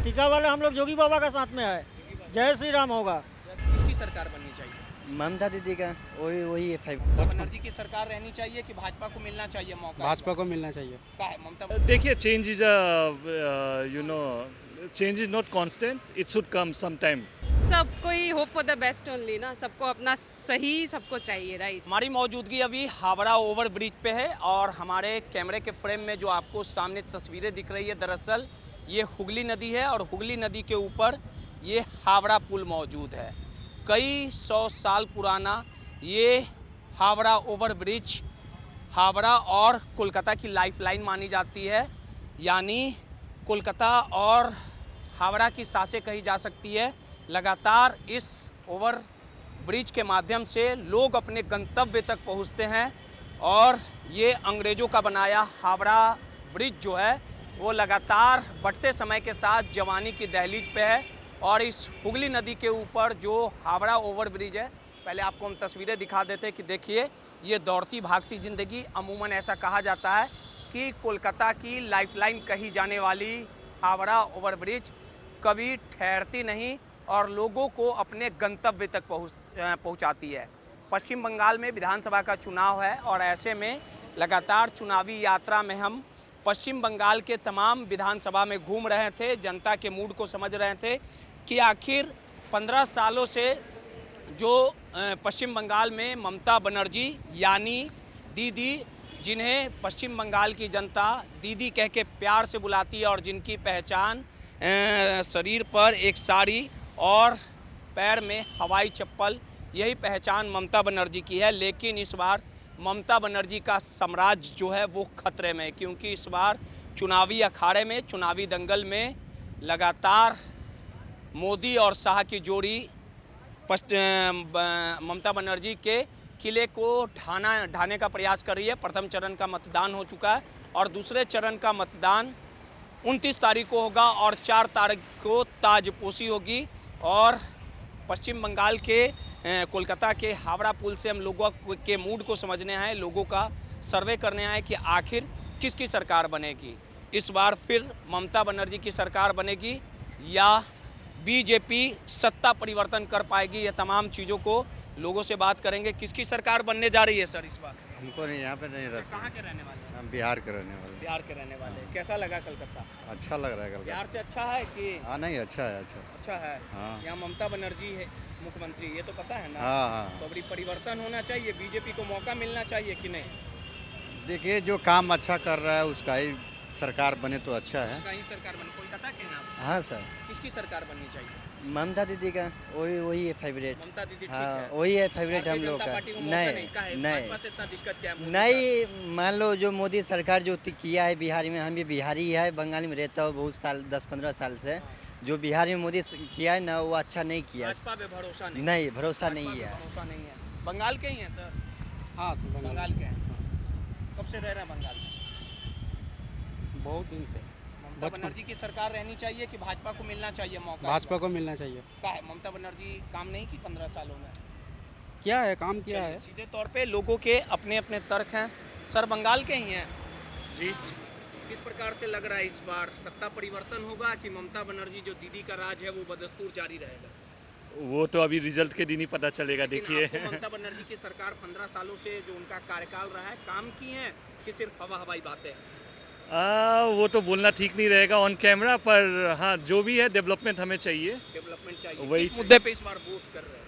टीका वाले हम लोग जोगी बाबा का साथ में है। जय श्री राम होगा। किसकी सरकार बननी चाहिए? ममता दीदी का वही है ममता बनर्जी की सरकार रहनी चाहिए कि भाजपा को मिलना चाहिए मौका? भाजपा को मिलना चाहिए। का है ममता? देखिए, change is change is not constant, it should come some time. सबको ही hope for the best only ना, सबको अपना सही सबको चाहिए, राइट। हमारी मौजूदगी अभी हावड़ा ओवर ब्रिज पे है और हमारे कैमरे के फ्रेम में जो आपको सामने तस्वीरें दिख रही है, दरअसल ये हुगली नदी है और हुगली नदी के ऊपर ये हावड़ा पुल मौजूद है। कई 100 साल पुराना ये हावड़ा ओवर ब्रिज हावड़ा और कोलकाता की लाइफलाइन मानी जाती है, यानी कोलकाता और हावड़ा की सांसें कही जा सकती है। लगातार इस ओवर ब्रिज के माध्यम से लोग अपने गंतव्य तक पहुंचते हैं और ये अंग्रेज़ों का बनाया हावड़ा ब्रिज जो है वो लगातार बढ़ते समय के साथ जवानी की दहलीज पे है। और इस हुगली नदी के ऊपर जो हावड़ा ओवर ब्रिज है, पहले आपको हम तस्वीरें दिखा देते कि देखिए ये दौड़ती भागती ज़िंदगी। अमूमन ऐसा कहा जाता है कि कोलकाता की लाइफलाइन कही जाने वाली हावड़ा ओवर ब्रिज कभी ठहरती नहीं और लोगों को अपने गंतव्य तक पहुंचाती है। पश्चिम बंगाल में विधानसभा का चुनाव है और ऐसे में लगातार चुनावी यात्रा में हम पश्चिम बंगाल के तमाम विधानसभा में घूम रहे थे, जनता के मूड को समझ रहे थे कि आखिर 15 सालों से जो पश्चिम बंगाल में ममता बनर्जी यानी दीदी, जिन्हें पश्चिम बंगाल की जनता दीदी कह के प्यार से बुलाती है और जिनकी पहचान शरीर पर एक साड़ी और पैर में हवाई चप्पल, यही पहचान ममता बनर्जी की है। लेकिन इस बार ममता बनर्जी का साम्राज्य जो है वो खतरे में, क्योंकि इस बार चुनावी अखाड़े में, चुनावी दंगल में लगातार मोदी और शाह की जोड़ी ममता बनर्जी के किले को ढाने का प्रयास कर रही है। प्रथम चरण का मतदान हो चुका है और दूसरे चरण का मतदान 29 तारीख को होगा और 4 तारीख को ताजपोशी होगी। और पश्चिम बंगाल के कोलकाता के हावड़ा पुल से हम लोगों के मूड को समझने आए, लोगों का सर्वे करने आए कि आखिर किसकी सरकार बनेगी। इस बार फिर ममता बनर्जी की सरकार बनेगी या बीजेपी सत्ता परिवर्तन कर पाएगी। ये तमाम चीज़ों को लोगों से बात करेंगे। किसकी सरकार बनने जा रही है सर इस बार? हमको नहीं, यहाँ पे नहीं रहते। कहाँ के रहने वाले हैं? हम बिहार के रहने वाले। बिहार के रहने वाले। कैसा लगा कलकत्ता? अच्छा लग रहा है कलकत्ता। बिहार से अच्छा है कि? हाँ नहीं, अच्छा है। अच्छा है। हाँ। यहाँ ममता बनर्जी है मुख्यमंत्री, ये तो पता है ना? हाँ। तो बड़ी परिवर्तन होना चाहिए, बीजेपी को मौका मिलना चाहिए कि नहीं? देखिए, जो काम अच्छा कर रहा है उसका ही सरकार बने तो अच्छा है। उसका ही सरकार बने। कोलकाता के नाम? हाँ सर। किसकी सरकार बननी चाहिए? ममता दीदी का वही है फेवरेट। ममता दीदी ठीक हाँ, है। वही है फेवरेट हम भारतीय लोग जनता का। पार्टी को मौका नहीं, काहे? नहीं भाजपा से इतना दिक्कत क्या है? नहीं, मान लो जो मोदी सरकार जो किया है बिहार में, हम भी बिहारी है, बंगाल में रहता हूँ बहुत साल, 10-15 साल से। जो बिहार में मोदी किया है ना वो अच्छा नहीं किया। भाजपा पे भरोसा नहीं? नहीं, भरोसा नहीं है। भरोसा नहीं है। बंगाल के ही हैं सर? हाँ बंगाल के हैं। कब से रह रहे हैं बंगाल में? बहुत दिन से। ममता बनर्जी की सरकार रहनी चाहिए कि भाजपा को मिलना चाहिए मौका? भाजपा को मिलना चाहिए। क्या है, ममता बनर्जी काम नहीं की 15 सालों में? क्या है, काम किया है। सीधे तौर पे लोगों के अपने अपने तर्क हैं। सर बंगाल के ही हैं जी। किस प्रकार से लग रहा है इस बार सत्ता परिवर्तन होगा कि ममता बनर्जी जो दीदी का राज है वो बदस्तूर जारी रहेगा? वो तो अभी रिजल्ट के दिन ही पता चलेगा। लेकिन देखिए, आपको ममता बनर्जी की सरकार 15 सालों से जो उनका कार्यकाल रहा है, काम की है कि सिर्फ हवाई बातें हैं? वो तो बोलना ठीक नहीं रहेगा ऑन कैमरा, पर हाँ जो भी है डेवलपमेंट हमें चाहिए। डेवलपमेंट चाहिए। वही किस मुद्दे पे इस बार वोट कर रहे हैं?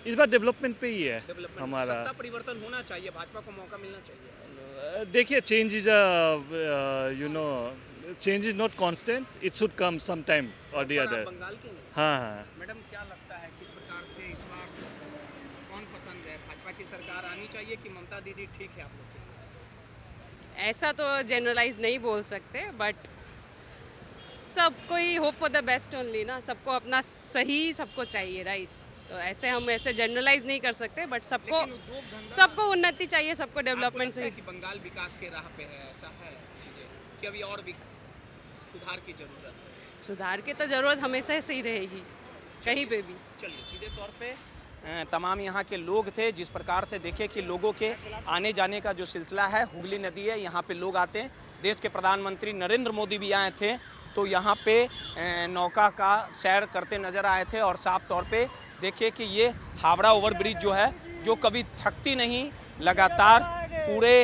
इस बार डेवलपमेंट पे ही है डेवलपमेंट। हमारा। सत्ता परिवर्तन होना चाहिए, भाजपा को मौका मिलना चाहिए। देखिए, change is change is not constant, it should come some time और द अदर। बंगाल के हैं? हाँ। मैडम क्या लगता है किस प्रकार से इस बार कौन पसंद है? भाजपा की सरकार आनी चाहिए कि ममता दीदी ठीक है आप लोग के लिए? ऐसा तो जनरलाइज नहीं बोल सकते, बट सबको ही hope for the best only ना, सबको अपना सही सबको चाहिए, राइट। तो ऐसे हम ऐसे जनरलाइज नहीं कर सकते, बट सबको उन्नति चाहिए, सबको डेवलपमेंट चाहिए। कि बंगाल विकास के राह पे है, ऐसा है चीजें कि अभी और भी सुधार की जरूरत है? सुधार की तो जरूरत हमेशा से ही रहेगी, कहीं पे भी। चलिए सीधे तौर पे तमाम यहाँ के लोग थे। जिस प्रकार से देखे कि लोगों के आने जाने का जो सिलसिला है, हुगली नदी है, यहाँ पे लोग आते हैं। देश के प्रधानमंत्री नरेंद्र मोदी भी आए थे तो यहाँ पे नौका का सैर करते नज़र आए थे। और साफ तौर पे देखिए कि ये हावड़ा ओवरब्रिज जो है, जो कभी थकती नहीं, लगातार पूरे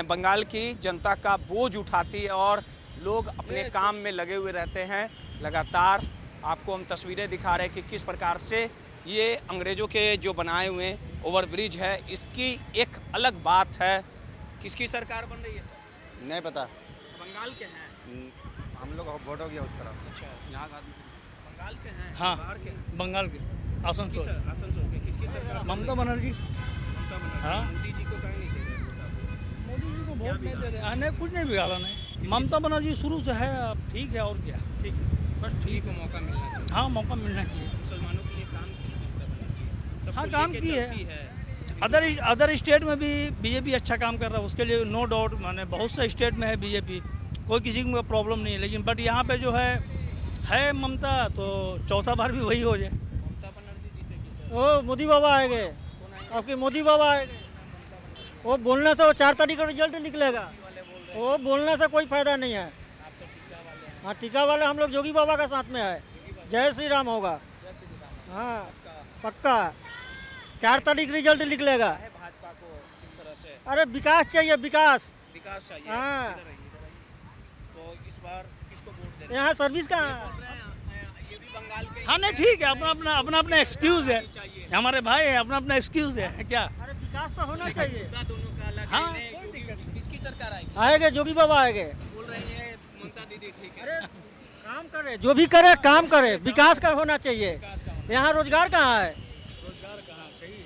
बंगाल की जनता का बोझ उठाती है और लोग अपने काम में लगे हुए रहते हैं। लगातार आपको हम तस्वीरें दिखा रहे हैं कि किस प्रकार से ये अंग्रेज़ों के जो बनाए हुए ओवरब्रिज है, इसकी एक अलग बात है। किसकी सरकार बन रही है सर? नहीं पता। बंगाल के हैं? हम लोग वोट हो गया उस तरफ। अच्छा, यहाँ का बंगाल के हैं? हाँ, बाहर के? बंगाल के आसनसोल। आसनसोल के। किसकी सरकार? ममता बनर्जी। ममता बनर्जी। हाँ। मोदी जी को कहीं नहीं दे रहे वोट आप? मोदी जी को वोट नहीं दे रहे, नहीं कुछ नहीं बिगाड़ा नहीं। ममता बनर्जी शुरू से है, अब ठीक है और क्या। ठीक है, बस ठीक को मौका मिलना चाहिए। हाँ, मौका मिलना चाहिए। मुसलमानों के लिए काम किया ममता बनर्जी, सबको हाँ, काम लेके की है। चलती है। अदर स्टेट में भी बीजेपी अच्छा काम कर रहा है, उसके लिए नो डाउट। माने बहुत से स्टेट में है बीजेपी, कोई किसी को प्रॉब्लम नहीं है, लेकिन बट यहाँ पे जो है ममता, तो चौथा बार भी वही हो जाए। ममता बनर्जी जीतेगी सर? ओ मोदी बाबा आएंगे, आपके मोदी बाबा आएंगे। वो बोलने से 4 तारीख का रिजल्ट निकलेगा, वो बोलने से कोई फायदा नहीं है। हाँ, टीका वाले हम लोग योगी बाबा का साथ में है। जय श्री राम होगा। हाँ, पक्का 4 तारीख रिजल्ट निकलेगा। भाजपा को इस तरह से अरे विकास चाहिए, विकास। विकास चाहिए। हाँ। इधर आइए, इधर आइए। तो इस बार किसको वोट देना? यहाँ सर्विस कहाँ है? ये भी बंगाल के हाँ, नहीं ठीक है, अपना अपना एक्सक्यूज़ है, हमारे भाई है, अपना एक्सक्यूज़ है क्या। अरे विकास तो होना चाहिए। दोनों का अलग हाँ, है। किसकी सरकार आएगी? आएंगे, योगी बाबा आएंगे। बोल रही है ममता दीदी ठीक है। अरे काम करे, जो भी करे काम करे, विकास का होना चाहिए। यहाँ रोजगार कहाँ है? रोजगार कहाँ? सही,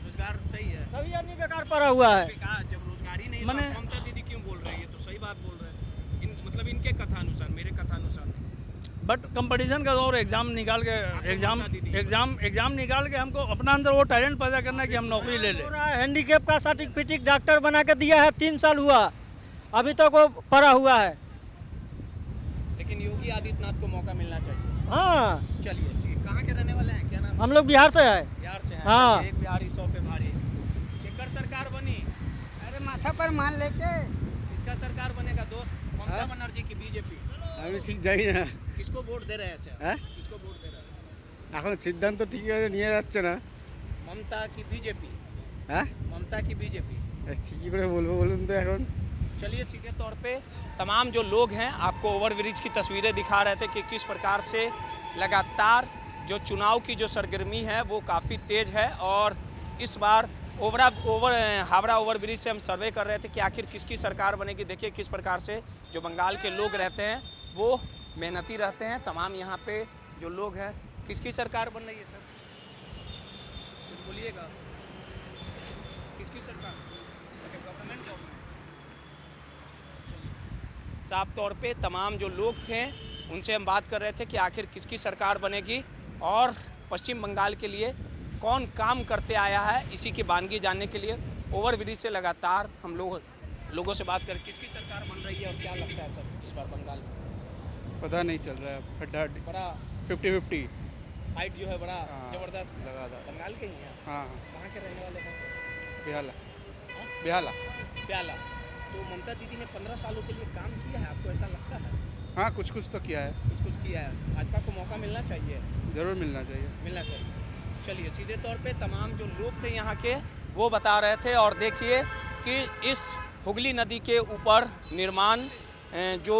रोजगार सही है। सभी आदमी बेकार पड़ा हुआ है। विकास जब रोजगार ही नहीं, मने- तो ममता दीदी क्यों बोल रही है? तो सही बात बोल रहे हैं। मतलब इनके कथा अनुसार, मेरे कथा अनुसार नहीं। बट कंपटीशन का दौर, एग्जाम निकाल के एग्जाम निकाल के हमको अपना अंदर वो टैलेंट पैदा करना है कि हम नौकरी ले लें। हैंडीकैप का सर्टिफिकेट डॉक्टर बना के दिया है, 3 साल हुआ, अभी तक वो पड़ा हुआ है। लेकिन योगी आदित्यनाथ को मौका मिलना चाहिए। हाँ, चलिए जी, कहाँ के रहने वाले हैं? क्या नाम? हम लोग बिहार से है। बिहार से हैं। हाँ। एक बिहारी 100 पे भारी। केकर सरकार बनी? अरे माथा पर मान लेके किसका सरकार बनेगा दोस्त? ममता बनर्जी की बीजेपी? আমি ঠিক জানি না। किसको वोट दे रहे हैं सर? হ্যাঁ? किसको वोट दे रहे हैं? এখন সিদ্ধান্ত ঠিক নিয়ে যাচ্ছে না। ममता की बीजेपी? হ্যাঁ? ममता की बीजेपी? ঠিকই করে বলবো বলুন তো এখন। चलिए, सीधे तौर पे तमाम जो लोग हैं आपको ओवरब्रिज की तस्वीरें दिखा रहे थे कि किस प्रकार से लगातार जो चुनाव की जो सरगर्मी है वो काफ़ी तेज़ है। और इस बार हावड़ा ओवरब्रिज से हम सर्वे कर रहे थे कि आखिर किसकी सरकार बनेगी। देखिए किस प्रकार से जो बंगाल के लोग रहते हैं वो मेहनती रहते हैं। तमाम यहाँ पे जो लोग हैं, किसकी सरकार बन रही है सर? कुछ बोलिएगा, किसकी सरकार? गवर्नमेंट जॉब में। साफ तौर पे तमाम जो लोग थे उनसे हम बात कर रहे थे कि आखिर किसकी सरकार बनेगी और पश्चिम बंगाल के लिए कौन काम करते आया है, इसी की बानगी जानने के लिए ओवरब्रिज से लगातार हम लोगों से बात करें। किसकी सरकार बन रही है और क्या लगता है सर इस बार बंगाल में? पता नहीं चल रहा है, हड्डा बड़ा 50-50 फाइट जो है बड़ा हाँ, जबरदस्त लगा था। बंगाल के ही हैं? हाँ, कहाँ के रहने वाले हैं सर? बिहाला। प्याला। तो ममता दीदी ने 15 सालों के लिए काम किया है, आपको ऐसा लगता है? हाँ, कुछ तो किया है, कुछ किया है। भाजपा को मौका मिलना चाहिए? ज़रूर मिलना चाहिए। मिलना चाहिए। चलिए, सीधे तौर पे तमाम जो लोग थे यहाँ के वो बता रहे थे। और देखिए कि इस हुगली नदी के ऊपर निर्माण जो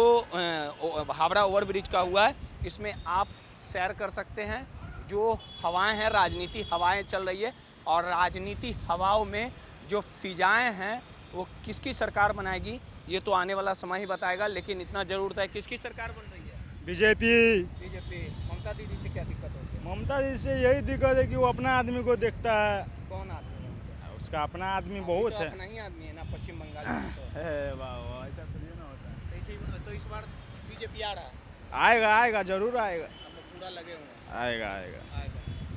हावड़ा ओवरब्रिज का हुआ है, इसमें आप सैर कर सकते हैं। जो हवाएं हैं, राजनीति हवाएं चल रही है और राजनीति हवाओं में जो फिजाएं हैं वो किसकी सरकार बनाएगी ये तो आने वाला समय ही बताएगा। लेकिन इतना ज़रूर है, किसकी सरकार बन रही है? बीजेपी। बीजेपी। ममता दीदी से क्या दिक्कत होती है? ममता जी से यही दिक्कत है कि वो अपना आदमी को देखता है। कौन आदमी है? उसका अपना आदमी अभी बहुत तो है। अपना ही आदमी है ना पश्चिम बंगाल में। तो ऐसा थोड़ी ना होता है। तो इस बार बीजेपी आ रहा है, आएगा जरूर आएगा। हम लोग पूरा लगे हुए हैं। आएगा।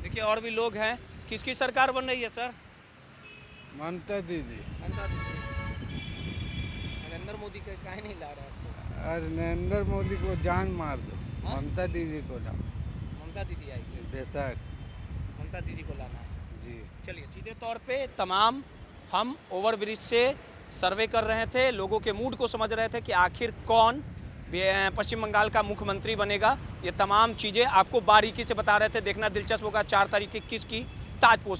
देखिए और भी लोग हैं। किसकी सरकार बन रही है सर? ममता दीदी। ममता दीदी। नरेंद्र मोदी के काहे नहीं ला रहा है? और नरेंद्र मोदी को जान मार दो, हाँ? ममता दीदी को ना। ममता दीदी आएगी, बेशक ममता दीदी को लाना है जी। चलिए, सीधे तौर पे तमाम हम ओवरब्रिज से सर्वे कर रहे थे, लोगों के मूड को समझ रहे थे कि आखिर कौन पश्चिम बंगाल का मुख्यमंत्री बनेगा। ये तमाम चीज़ें आपको बारीकी से बता रहे थे। देखना दिलचस्प होगा 4 तारीख की किसकी ताजपोशी